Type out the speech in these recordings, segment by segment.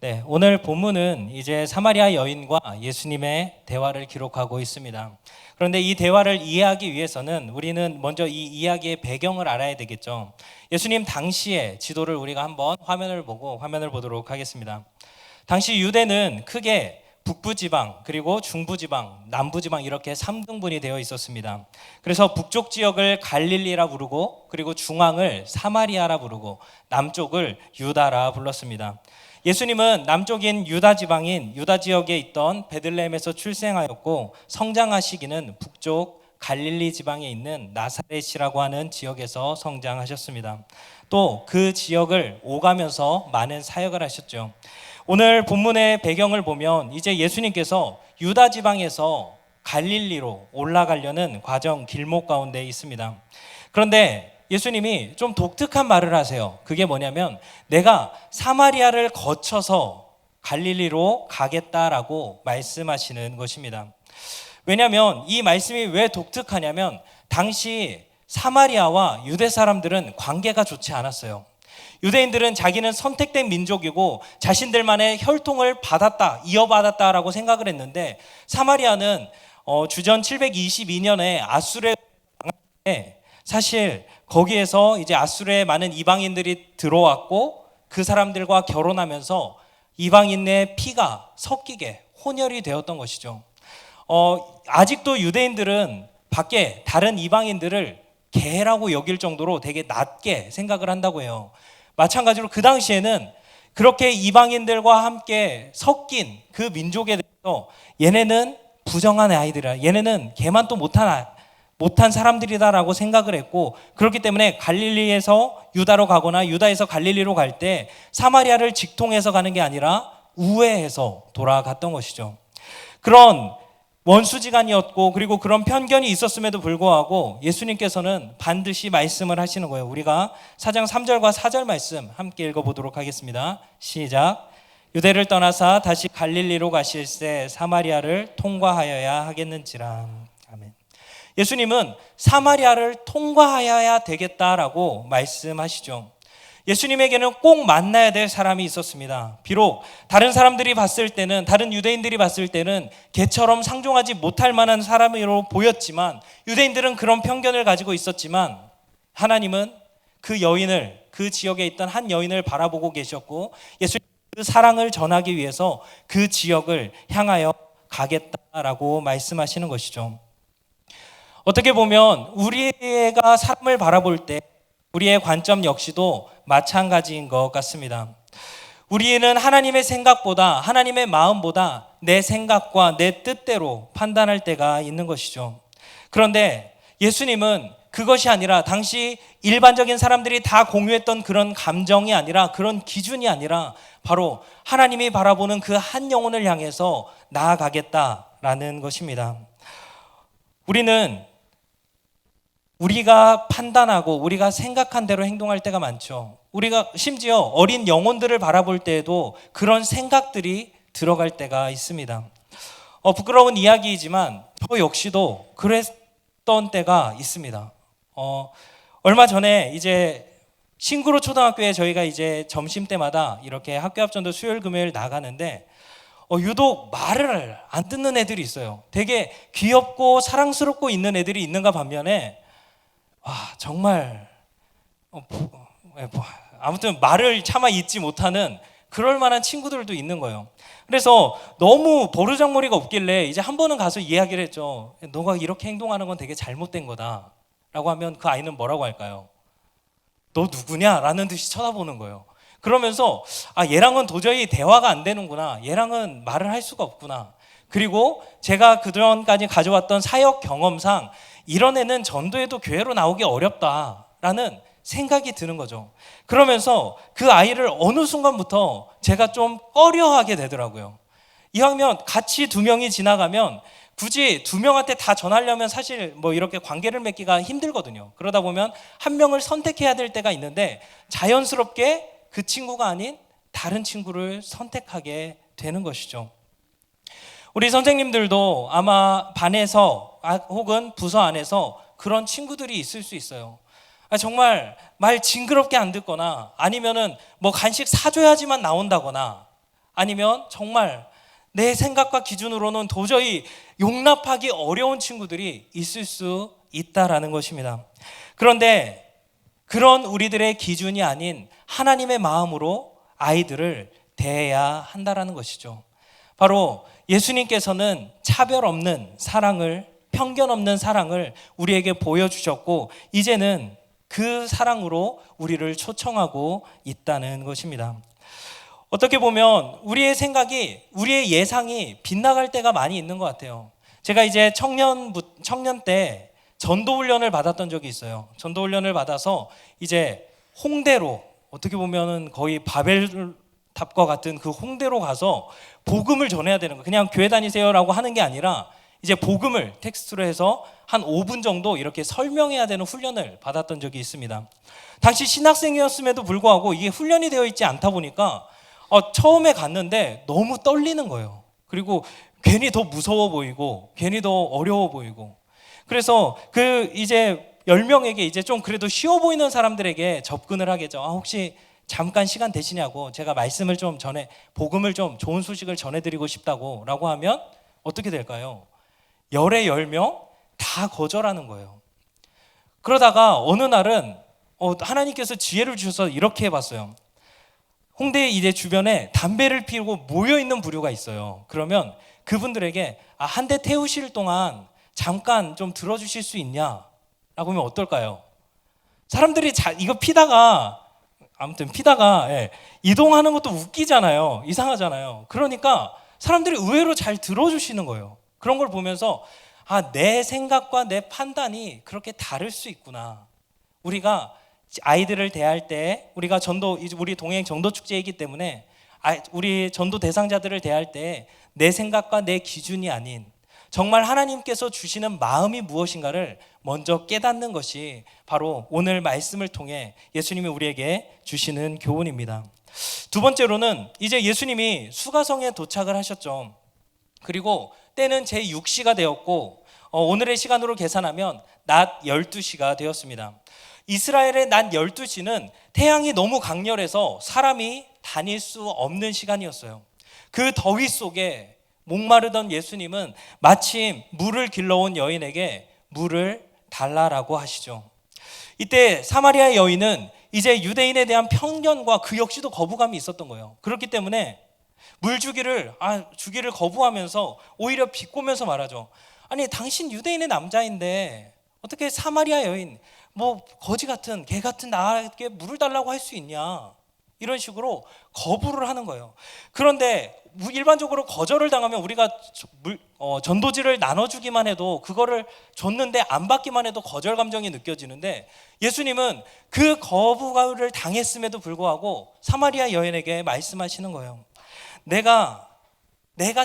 네, 오늘 본문은 이제 사마리아 여인과 예수님의 대화를 기록하고 있습니다. 그런데 이 대화를 이해하기 위해서는 우리는 먼저 이 이야기의 배경을 알아야 되겠죠. 예수님 당시의 지도를 우리가 한번 화면을 보도록 하겠습니다. 당시 유대는 크게 북부지방, 그리고 중부지방, 남부지방 이렇게 3등분이 되어 있었습니다. 그래서 북쪽 지역을 갈릴리라 부르고, 그리고 중앙을 사마리아라 부르고, 남쪽을 유다라 불렀습니다. 예수님은 남쪽인 유다 지방인 유다 지역에 있던 베들레헴에서 출생하였고, 성장하시기는 북쪽 갈릴리 지방에 있는 나사렛이라고 하는 지역에서 성장하셨습니다. 또 그 지역을 오가면서 많은 사역을 하셨죠. 오늘 본문의 배경을 보면 이제 예수님께서 유다 지방에서 갈릴리로 올라가려는 과정 길목 가운데 있습니다. 그런데 예수님이 좀 독특한 말을 하세요. 그게 뭐냐면 내가 사마리아를 거쳐서 갈릴리로 가겠다라고 말씀하시는 것입니다. 왜냐하면 이 말씀이 왜 독특하냐면 당시 사마리아와 유대 사람들은 관계가 좋지 않았어요. 유대인들은 자기는 선택된 민족이고 자신들만의 혈통을 이어받았다라고 생각을 했는데, 사마리아는 주전 722년에 아수르에 사실 거기에서 이제 아수르의 많은 이방인들이 들어왔고 그 사람들과 결혼하면서 이방인의 피가 섞이게 혼혈이 되었던 것이죠. 아직도 유대인들은 밖에 다른 이방인들을 개라고 여길 정도로 되게 낮게 생각을 한다고 해요. 마찬가지로 그 당시에는 그렇게 이방인들과 함께 섞인 그 민족에 대해서 얘네는 부정한 아이들이라, 얘네는 개만 또 못한 사람들이다라고 생각을 했고, 그렇기 때문에 갈릴리에서 유다로 가거나 유다에서 갈릴리로 갈 때 사마리아를 직통해서 가는 게 아니라 우회해서 돌아갔던 것이죠. 그런 원수지간이었고, 그리고 그런 편견이 있었음에도 불구하고 예수님께서는 반드시 말씀을 하시는 거예요. 우리가 4장 3절과 4절 말씀 함께 읽어보도록 하겠습니다. 시작. 유대를 떠나사 다시 갈릴리로 가실새 사마리아를 통과하여야 하겠는지라. 아멘. 예수님은 사마리아를 통과하여야 되겠다라고 말씀하시죠. 예수님에게는 꼭 만나야 될 사람이 있었습니다. 비록 다른 사람들이 봤을 때는, 다른 유대인들이 봤을 때는 개처럼 상종하지 못할 만한 사람으로 보였지만, 유대인들은 그런 편견을 가지고 있었지만, 하나님은 그 여인을, 그 지역에 있던 한 여인을 바라보고 계셨고, 예수님 그 사랑을 전하기 위해서 그 지역을 향하여 가겠다라고 말씀하시는 것이죠. 어떻게 보면 우리가 사람을 바라볼 때 우리의 관점 역시도 마찬가지인 것 같습니다. 우리는 하나님의 생각보다, 하나님의 마음보다 내 생각과 내 뜻대로 판단할 때가 있는 것이죠. 그런데 예수님은 그것이 아니라, 당시 일반적인 사람들이 다 공유했던 그런 감정이 아니라, 그런 기준이 아니라 바로 하나님이 바라보는 그 한 영혼을 향해서 나아가겠다라는 것입니다. 우리가 판단하고 우리가 생각한 대로 행동할 때가 많죠. 우리가 심지어 어린 영혼들을 바라볼 때에도 그런 생각들이 들어갈 때가 있습니다. 부끄러운 이야기이지만 저 역시도 그랬던 때가 있습니다. 얼마 전에 이제 신구로 초등학교에 저희가 이제 점심 때마다 이렇게 학교 앞전도 수요일 금요일 나가는데 유독 말을 안 듣는 애들이 있어요. 되게 귀엽고 사랑스럽고 있는 애들이 있는가 반면에 정말 아무튼 말을 차마 잇지 못하는 그럴 만한 친구들도 있는 거예요. 그래서 너무 버르장머리가 없길래 이제 한 번은 가서 이야기를 했죠. 너가 이렇게 행동하는 건 되게 잘못된 거다 라고 하면 그 아이는 뭐라고 할까요? 너 누구냐? 라는 듯이 쳐다보는 거예요. 그러면서 얘랑은 도저히 대화가 안 되는구나, 얘랑은 말을 할 수가 없구나. 그리고 제가 그전까지 가져왔던 사역 경험상 이런 애는 전도에도 교회로 나오기 어렵다라는 생각이 드는 거죠. 그러면서 그 아이를 어느 순간부터 제가 좀 꺼려하게 되더라고요. 이왕이면 같이 두 명이 지나가면 굳이 두 명한테 다 전하려면 사실 이렇게 관계를 맺기가 힘들거든요. 그러다 보면 한 명을 선택해야 될 때가 있는데 자연스럽게 그 친구가 아닌 다른 친구를 선택하게 되는 것이죠. 우리 선생님들도 아마 반에서 혹은 부서 안에서 그런 친구들이 있을 수 있어요. 정말 말 징그럽게 안 듣거나, 아니면은 간식 사줘야지만 나온다거나, 아니면 정말 내 생각과 기준으로는 도저히 용납하기 어려운 친구들이 있을 수 있다라는 것입니다. 그런데 그런 우리들의 기준이 아닌 하나님의 마음으로 아이들을 대해야 한다라는 것이죠. 바로 예수님께서는 차별 없는 사랑을, 편견 없는 사랑을 우리에게 보여주셨고, 이제는 그 사랑으로 우리를 초청하고 있다는 것입니다. 어떻게 보면 우리의 생각이, 우리의 예상이 빗나갈 때가 많이 있는 것 같아요. 제가 이제 청년 때 전도훈련을 받았던 적이 있어요. 전도훈련을 받아서 이제 홍대로, 어떻게 보면은 거의 바벨탑과 같은 그 홍대로 가서 복음을 전해야 되는 거예요. 그냥 교회 다니세요라고 하는 게 아니라 이제 복음을 텍스트로 해서 한 5분 정도 이렇게 설명해야 되는 훈련을 받았던 적이 있습니다. 당시 신학생이었음에도 불구하고 이게 훈련이 되어 있지 않다 보니까 처음에 갔는데 너무 떨리는 거예요. 그리고 괜히 더 무서워 보이고 괜히 더 어려워 보이고, 그래서 그 이제 10명에게 이제 좀 그래도 쉬워 보이는 사람들에게 접근을 하겠죠. 혹시 잠깐 시간 되시냐고, 제가 말씀을 좀 복음을 좀 좋은 소식을 전해드리고 싶다고 라고 하면 어떻게 될까요? 열의 10명 다 거절하는 거예요. 그러다가 어느 날은 하나님께서 지혜를 주셔서 이렇게 해봤어요. 홍대 이제 주변에 담배를 피우고 모여있는 부류가 있어요. 그러면 그분들에게 한 대 태우실 동안 잠깐 좀 들어주실 수 있냐? 라고 하면 어떨까요? 사람들이 이거 피다가 이동하는 것도 웃기잖아요. 이상하잖아요. 그러니까 사람들이 의외로 잘 들어주시는 거예요. 그런 걸 보면서 내 생각과 내 판단이 그렇게 다를 수 있구나. 우리가 아이들을 대할 때, 우리가 우리 동행 전도 축제이기 때문에 우리 전도 대상자들을 대할 때 내 생각과 내 기준이 아닌 정말 하나님께서 주시는 마음이 무엇인가를 먼저 깨닫는 것이 바로 오늘 말씀을 통해 예수님이 우리에게 주시는 교훈입니다. 두 번째로는 이제 예수님이 수가성에 도착을 하셨죠. 그리고 때는 제6시가 되었고 오늘의 시간으로 계산하면 낮 12시가 되었습니다. 이스라엘의 낮 12시는 태양이 너무 강렬해서 사람이 다닐 수 없는 시간이었어요. 그 더위 속에 목마르던 예수님은 마침 물을 길러온 여인에게 물을 달라라고 하시죠. 이때 사마리아 여인은 이제 유대인에 대한 편견과 그 역시도 거부감이 있었던 거예요. 그렇기 때문에 물 주기를 거부하면서 오히려 비꼬면서 말하죠. 아니, 당신 유대인의 남자인데 어떻게 사마리아 여인, 거지 같은 개 같은 나에게 물을 달라고 할 수 있냐, 이런 식으로 거부를 하는 거예요. 그런데 일반적으로 거절을 당하면 우리가 전도지를 나눠주기만 해도, 그거를 줬는데 안 받기만 해도 거절 감정이 느껴지는데, 예수님은 그 거부를 당했음에도 불구하고 사마리아 여인에게 말씀하시는 거예요. 내가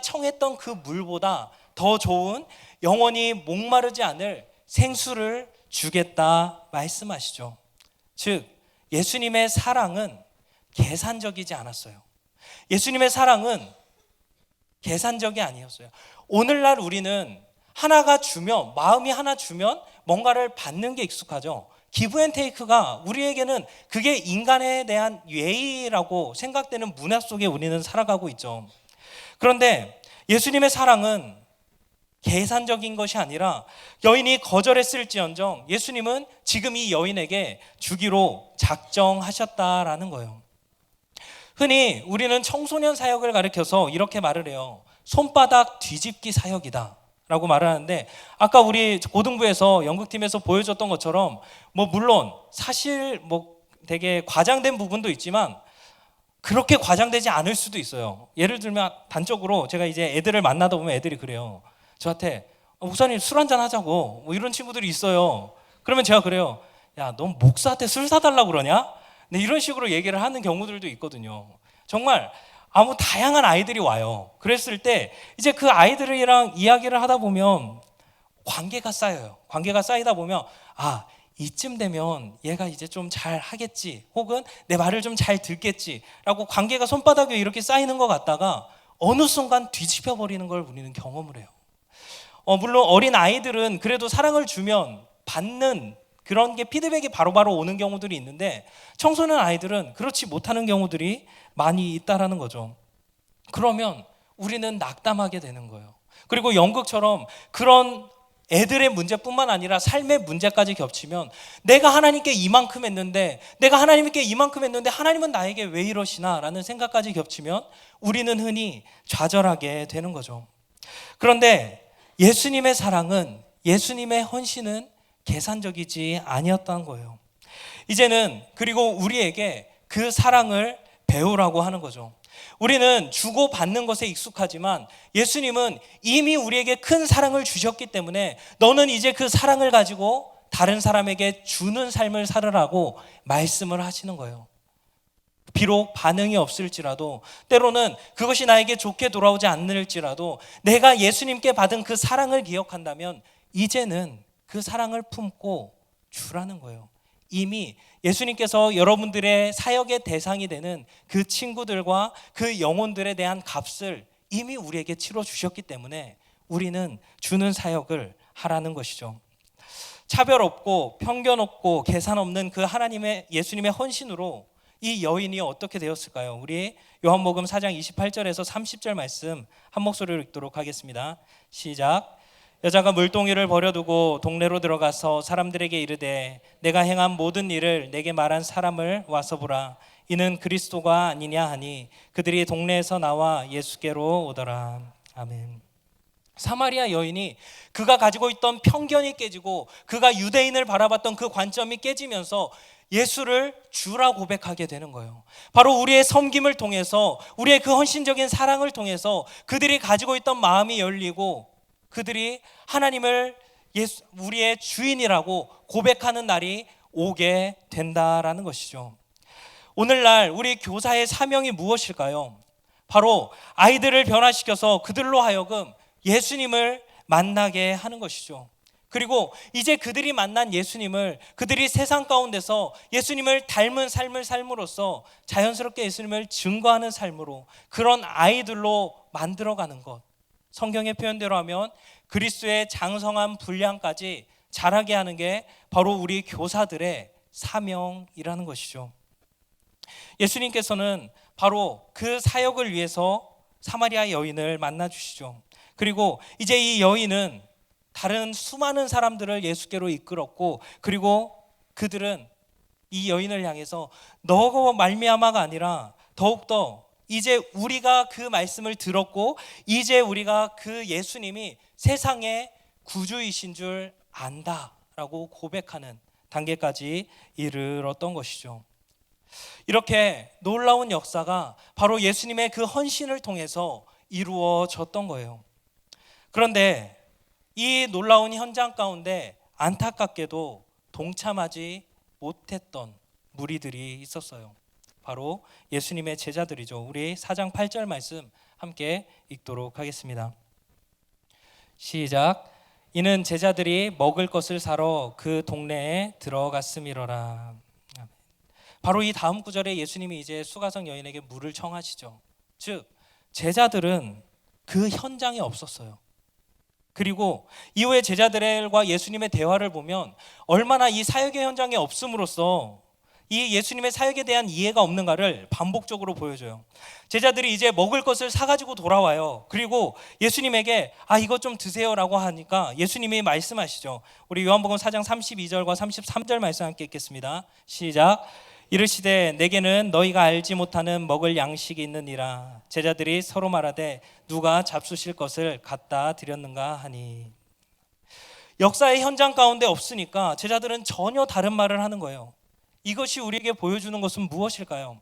청했던 그 물보다 더 좋은, 영원히 목마르지 않을 생수를 주겠다 말씀하시죠. 즉 예수님의 사랑은 계산적이지 않았어요. 예수님의 사랑은 계산적이 아니었어요. 오늘날 우리는 마음이 하나 주면 뭔가를 받는 게 익숙하죠. 기브 앤 테이크가 우리에게는 그게 인간에 대한 예의라고 생각되는 문화 속에 우리는 살아가고 있죠. 그런데 예수님의 사랑은 계산적인 것이 아니라, 여인이 거절했을지언정 예수님은 지금 이 여인에게 주기로 작정하셨다라는 거예요. 흔히 우리는 청소년 사역을 가리켜서 이렇게 말을 해요. 손바닥 뒤집기 사역이다 라고 말을 하는데, 아까 우리 고등부에서 연극팀에서 보여줬던 것처럼 물론 사실 되게 과장된 부분도 있지만 그렇게 과장되지 않을 수도 있어요. 예를 들면 단적으로 제가 이제 애들을 만나다 보면 애들이 그래요. 저한테 목사님 술 한잔 하자고, 이런 친구들이 있어요. 그러면 제가 그래요. 야, 넌 목사한테 술 사달라고 그러냐? 네, 이런 식으로 얘기를 하는 경우들도 있거든요. 정말 다양한 아이들이 와요. 그랬을 때 이제 그 아이들이랑 이야기를 하다 보면 관계가 쌓여요. 관계가 쌓이다 보면 이쯤 되면 얘가 이제 좀 잘 하겠지, 혹은 내 말을 좀 잘 듣겠지 라고 관계가 손바닥 위에 이렇게 쌓이는 것 같다가 어느 순간 뒤집혀 버리는 걸 우리는 경험을 해요. 물론 어린 아이들은 그래도 사랑을 주면 받는 그런 게 피드백이 바로바로 오는 경우들이 있는데, 청소년 아이들은 그렇지 못하는 경우들이 많이 있다라는 거죠. 그러면 우리는 낙담하게 되는 거예요. 그리고 연극처럼 그런 애들의 문제뿐만 아니라 삶의 문제까지 겹치면 내가 하나님께 이만큼 했는데 하나님은 나에게 왜 이러시나 라는 생각까지 겹치면 우리는 흔히 좌절하게 되는 거죠. 그런데 예수님의 사랑은, 예수님의 헌신은 계산적이지 아니었던 거예요. 이제는 그리고 우리에게 그 사랑을 배우라고 하는 거죠. 우리는 주고 받는 것에 익숙하지만 예수님은 이미 우리에게 큰 사랑을 주셨기 때문에 너는 이제 그 사랑을 가지고 다른 사람에게 주는 삶을 살으라고 말씀을 하시는 거예요. 비록 반응이 없을지라도, 때로는 그것이 나에게 좋게 돌아오지 않을지라도 내가 예수님께 받은 그 사랑을 기억한다면 이제는 그 사랑을 품고 주라는 거예요. 이미 예수님께서 여러분들의 사역의 대상이 되는 그 친구들과 그 영혼들에 대한 값을 이미 우리에게 치러 주셨기 때문에 우리는 주는 사역을 하라는 것이죠. 차별 없고 편견 없고 계산 없는 그 예수님의 헌신으로 이 여인이 어떻게 되었을까요? 우리 요한복음 4장 28절에서 30절 말씀 한 목소리로 읽도록 하겠습니다. 시작. 여자가 물동이를 버려두고 동네로 들어가서 사람들에게 이르되 내가 행한 모든 일을 내게 말한 사람을 와서 보라. 이는 그리스도가 아니냐 하니 그들이 동네에서 나와 예수께로 오더라. 아멘. 사마리아 여인이 그가 가지고 있던 편견이 깨지고 그가 유대인을 바라봤던 그 관점이 깨지면서 예수를 주라 고백하게 되는 거예요. 바로 우리의 섬김을 통해서, 우리의 그 헌신적인 사랑을 통해서 그들이 가지고 있던 마음이 열리고 그들이 하나님을 우리의 주인이라고 고백하는 날이 오게 된다라는 것이죠. 오늘날 우리 교사의 사명이 무엇일까요? 바로 아이들을 변화시켜서 그들로 하여금 예수님을 만나게 하는 것이죠. 그리고 이제 그들이 만난 예수님을, 그들이 세상 가운데서 예수님을 닮은 삶을 삶으로써 자연스럽게 예수님을 증거하는 삶으로 그런 아이들로 만들어가는 것, 성경의 표현대로 하면 그리스도의 장성한 분량까지 자라게 하는 게 바로 우리 교사들의 사명이라는 것이죠. 예수님께서는 바로 그 사역을 위해서 사마리아 여인을 만나 주시죠. 그리고 이제 이 여인은 다른 수많은 사람들을 예수께로 이끌었고, 그리고 그들은 이 여인을 향해서 너가 말미암아가 아니라 더욱더 이제 우리가 그 말씀을 들었고 이제 우리가 그 예수님이 세상의 구주이신 줄 안다라고 고백하는 단계까지 이르렀던 것이죠. 이렇게 놀라운 역사가 바로 예수님의 그 헌신을 통해서 이루어졌던 거예요. 그런데 이 놀라운 현장 가운데 안타깝게도 동참하지 못했던 무리들이 있었어요. 바로 예수님의 제자들이죠. 우리 4장 8절 말씀 함께 읽도록 하겠습니다. 시작. 이는 제자들이 먹을 것을 사러 그 동네에 들어갔음이로라. 바로 이 다음 구절에 예수님이 이제 수가성 여인에게 물을 청하시죠. 즉 제자들은 그 현장에 없었어요. 그리고 이후에 제자들과 예수님의 대화를 보면 얼마나 이 사역의 현장에 없음으로써 이 예수님의 사역에 대한 이해가 없는가를 반복적으로 보여줘요. 제자들이 이제 먹을 것을 사가지고 돌아와요. 그리고 예수님에게 이것 좀 드세요라고 하니까 예수님이 말씀하시죠. 우리 요한복음 4장 32절과 33절 말씀 함께 읽겠습니다. 시작. 이르시되 내게는 너희가 알지 못하는 먹을 양식이 있느니라. 제자들이 서로 말하되 누가 잡수실 것을 갖다 드렸는가 하니. 역사의 현장 가운데 없으니까 제자들은 전혀 다른 말을 하는 거예요. 이것이 우리에게 보여주는 것은 무엇일까요?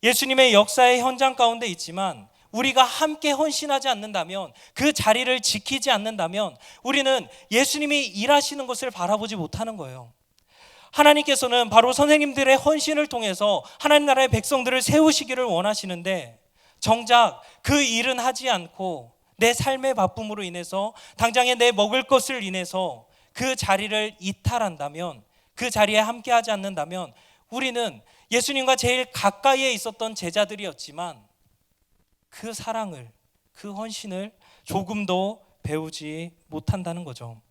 예수님의 역사의 현장 가운데 있지만 우리가 함께 헌신하지 않는다면, 그 자리를 지키지 않는다면 우리는 예수님이 일하시는 것을 바라보지 못하는 거예요. 하나님께서는 바로 선생님들의 헌신을 통해서 하나님 나라의 백성들을 세우시기를 원하시는데 정작 그 일은 하지 않고 내 삶의 바쁨으로 인해서 당장에 내 먹을 것을 인해서 그 자리를 이탈한다면, 그 자리에 함께하지 않는다면 우리는 예수님과 제일 가까이에 있었던 제자들이었지만 그 사랑을, 그 헌신을 조금도 배우지 못한다는 거죠.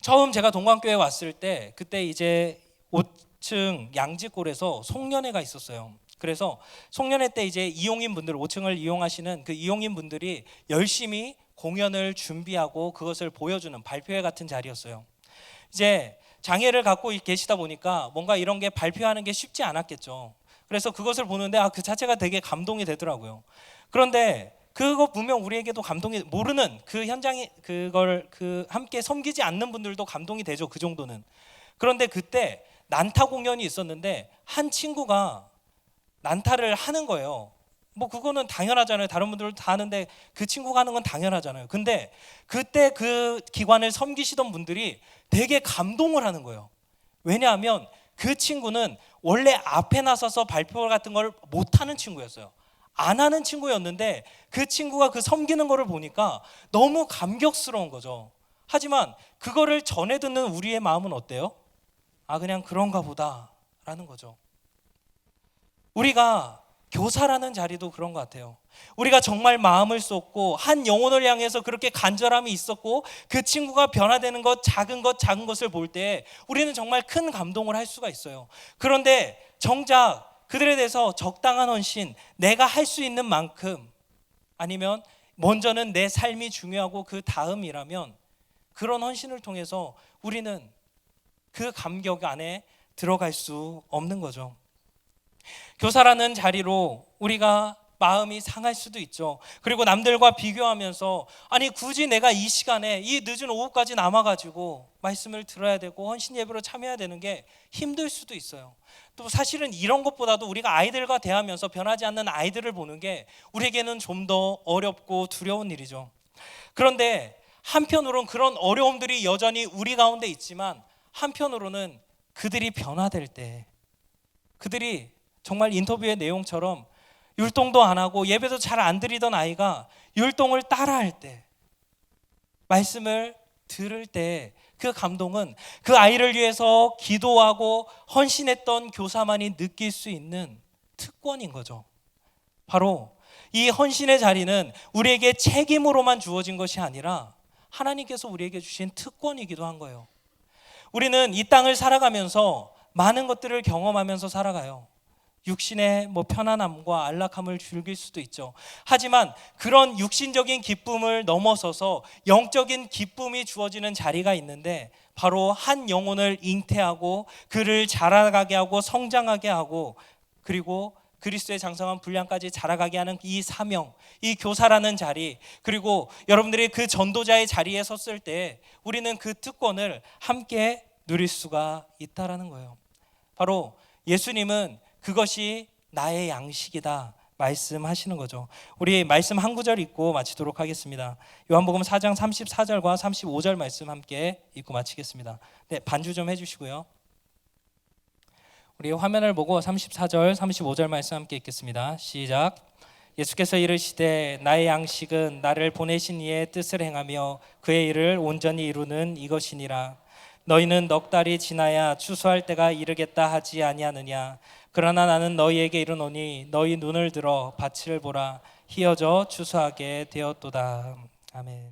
처음 제가 동관교회에 왔을 때 그때 이제 5층 양지골에서 송년회가 있었어요. 그래서 송년회 때 이제 이용인 분들, 5층을 이용하시는 그 이용인 분들이 열심히 공연을 준비하고 그것을 보여주는 발표회 같은 자리였어요. 이제 장애를 갖고 계시다 보니까 뭔가 이런 게 발표하는 게 쉽지 않았겠죠. 그래서 그것을 보는데 그 자체가 되게 감동이 되더라고요. 그런데 그거 보면 우리에게도 감동이, 모르는 그 현장에 그걸 함께 섬기지 않는 분들도 감동이 되죠. 그 정도는. 그런데 그때 난타 공연이 있었는데 한 친구가 난타를 하는 거예요. 뭐 그거는 당연하잖아요. 다른 분들도 다 하는데 그 친구가 하는 건 당연하잖아요. 근데 그때 그 기관을 섬기시던 분들이 되게 감동을 하는 거예요. 왜냐하면 그 친구는 원래 앞에 나서서 발표 같은 걸 못하는 친구였어요. 안 하는 친구였는데 그 친구가 그 섬기는 거를 보니까 너무 감격스러운 거죠. 하지만 그거를 전해 듣는 우리의 마음은 어때요? 그냥 그런가 보다 라는 거죠. 우리가 교사라는 자리도 그런 것 같아요. 우리가 정말 마음을 쏟고 한 영혼을 향해서 그렇게 간절함이 있었고 그 친구가 변화되는 것, 작은 것을 볼 때 우리는 정말 큰 감동을 할 수가 있어요. 그런데 정작 그들에 대해서 적당한 헌신, 내가 할 수 있는 만큼, 아니면 먼저는 내 삶이 중요하고 그 다음이라면 그런 헌신을 통해서 우리는 그 감격 안에 들어갈 수 없는 거죠. 교사라는 자리로 우리가 마음이 상할 수도 있죠. 그리고 남들과 비교하면서 굳이 내가 이 시간에 이 늦은 오후까지 남아가지고 말씀을 들어야 되고 헌신 예배로 참여해야 되는 게 힘들 수도 있어요. 또 사실은 이런 것보다도 우리가 아이들과 대하면서 변하지 않는 아이들을 보는 게 우리에게는 좀 더 어렵고 두려운 일이죠. 그런데 한편으로는 그런 어려움들이 여전히 우리 가운데 있지만 한편으로는 그들이 변화될 때, 그들이 정말 인터뷰의 내용처럼 율동도 안 하고 예배도 잘 안 드리던 아이가 율동을 따라할 때, 말씀을 들을 때 그 감동은 그 아이를 위해서 기도하고 헌신했던 교사만이 느낄 수 있는 특권인 거죠. 바로 이 헌신의 자리는 우리에게 책임으로만 주어진 것이 아니라 하나님께서 우리에게 주신 특권이기도 한 거예요. 우리는 이 땅을 살아가면서 많은 것들을 경험하면서 살아가요. 육신의 편안함과 안락함을 즐길 수도 있죠. 하지만 그런 육신적인 기쁨을 넘어서서 영적인 기쁨이 주어지는 자리가 있는데, 바로 한 영혼을 잉태하고 그를 자라가게 하고 성장하게 하고 그리고 그리스도의 장성한 분량까지 자라가게 하는 이 사명, 이 교사라는 자리, 그리고 여러분들이 그 전도자의 자리에 섰을 때 우리는 그 특권을 함께 누릴 수가 있다라는 거예요. 바로 예수님은 그것이 나의 양식이다 말씀하시는 거죠. 우리 말씀 한 구절 읽고 마치도록 하겠습니다. 요한복음 4장 34절과 35절 말씀 함께 읽고 마치겠습니다. 네, 반주 좀 해주시고요. 우리 화면을 보고 34절, 35절 말씀 함께 읽겠습니다. 시작. 예수께서 이르시되 나의 양식은 나를 보내신 이의 뜻을 행하며 그의 일을 온전히 이루는 이것이니라. 너희는 넉 달이 지나야 추수할 때가 이르겠다 하지 아니하느냐. 그러나 나는 너희에게 이르노니 너희 눈을 들어 밭을 보라. 희어져 추수하게 되었도다. 아멘.